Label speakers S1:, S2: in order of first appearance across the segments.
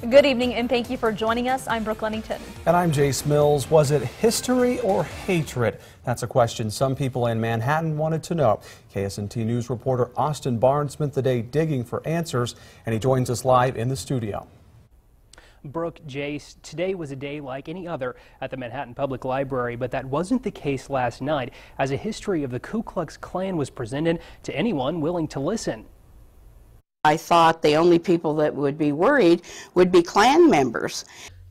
S1: Good evening and thank you for joining us. I'm Brooke Lennington.
S2: And I'm Jace Mills. Was it history or hatred? That's a question some people in Manhattan wanted to know. KSNT News reporter Austin Barnes spent the day digging for answers, and he joins us live in the studio.
S3: Brooke, Jace, today was a day like any other at the Manhattan Public Library, but that wasn't the case last night, as a history of the Ku Klux Klan was presented to anyone willing to listen.
S4: I thought the only people that would be worried would be Klan members.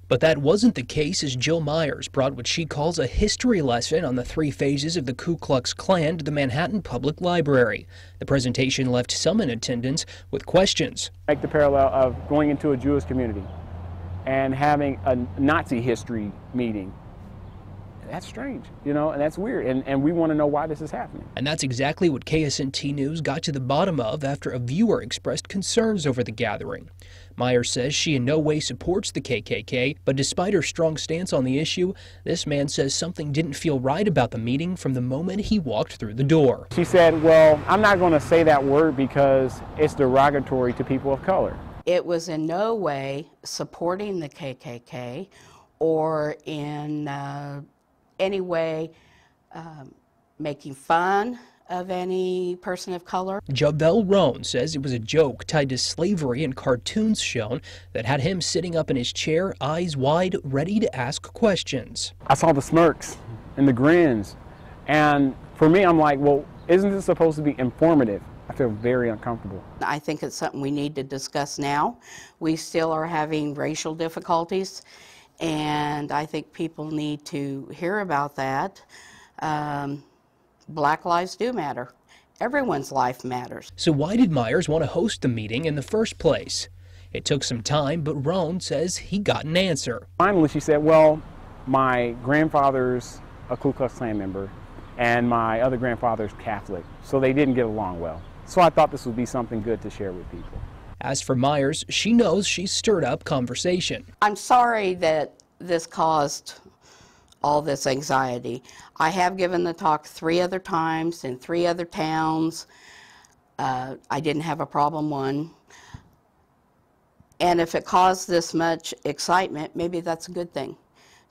S3: But that wasn't the case, as Jill Meyers brought what she calls a history lesson on the three phases of the Ku Klux Klan to the Manhattan Public Library. The presentation left some in attendance with questions.
S5: Make the parallel of going into a Jewish community and having a Nazi history meeting. That's strange, you know, and that's weird, and we want to know why this is happening.
S3: And that's exactly what KSNT News got to the bottom of after a viewer expressed concerns over the gathering. Meyers says she in no way supports the KKK, but despite her strong stance on the issue, this man says something didn't feel right about the meeting from the moment he walked through the door.
S5: She said, well, I'm not going to say that word because it's derogatory to people of color.
S4: It was in no way supporting the KKK or in any way making fun of any person of color.
S3: Jahvelle Rhone says it was a joke tied to slavery and cartoons shown that had him sitting up in his chair, eyes wide, ready to ask questions.
S5: I saw the smirks and the grins, and for me, I'm like, well, isn't this supposed to be informative? I feel very uncomfortable.
S4: I think it's something we need to discuss now. We still are having racial difficulties, and I think people need to hear about that. Black lives do matter. Everyone's life matters.
S3: So why did Meyers want to host the meeting in the first place? It took some time, but Rhone says he got an answer.
S5: Finally, she said, well, my grandfather's a Ku Klux Klan member, and my other grandfather's Catholic, so they didn't get along well. So I thought this would be something good to share with people.
S3: As for Meyers, she knows she's stirred up conversation.
S4: I'm sorry that this caused all this anxiety. I have given the talk 3 other times in 3 other towns. I didn't have a problem one. And if it caused this much excitement, maybe that's a good thing,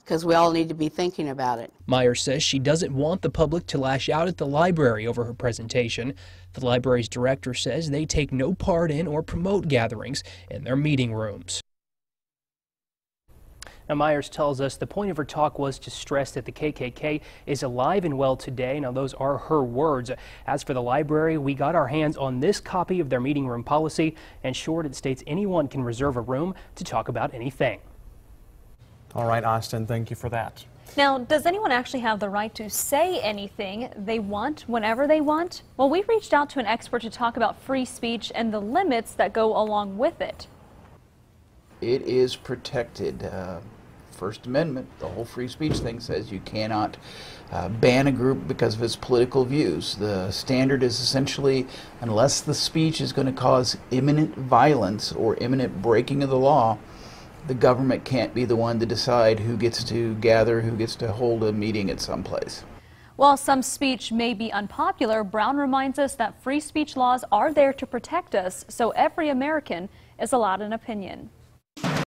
S4: because we all need to be thinking about it.
S3: Meyers says she doesn't want the public to lash out at the library over her presentation. The library's director says they take no part in or promote gatherings in their meeting rooms. Now, Meyers tells us the point of her talk was to stress that the KKK is alive and well today. Now, those are her words. As for the library, we got our hands on this copy of their meeting room policy. In short, it states anyone can reserve a room to talk about anything.
S2: All right, Austin, thank you for that.
S1: Now, does anyone actually have the right to say anything they want whenever they want? Well, we reached out to an expert to talk about free speech and the limits that go along with it.
S6: It is protected. First Amendment, the whole free speech thing says you cannot ban a group because of its political views. The standard is essentially, unless the speech is going to cause imminent violence or imminent breaking of the law, the government can't be the one to decide who gets to gather, who gets to hold a meeting at some place.
S1: While some speech may be unpopular, Brown reminds us that free speech laws are there to protect us, so every American is allowed an opinion.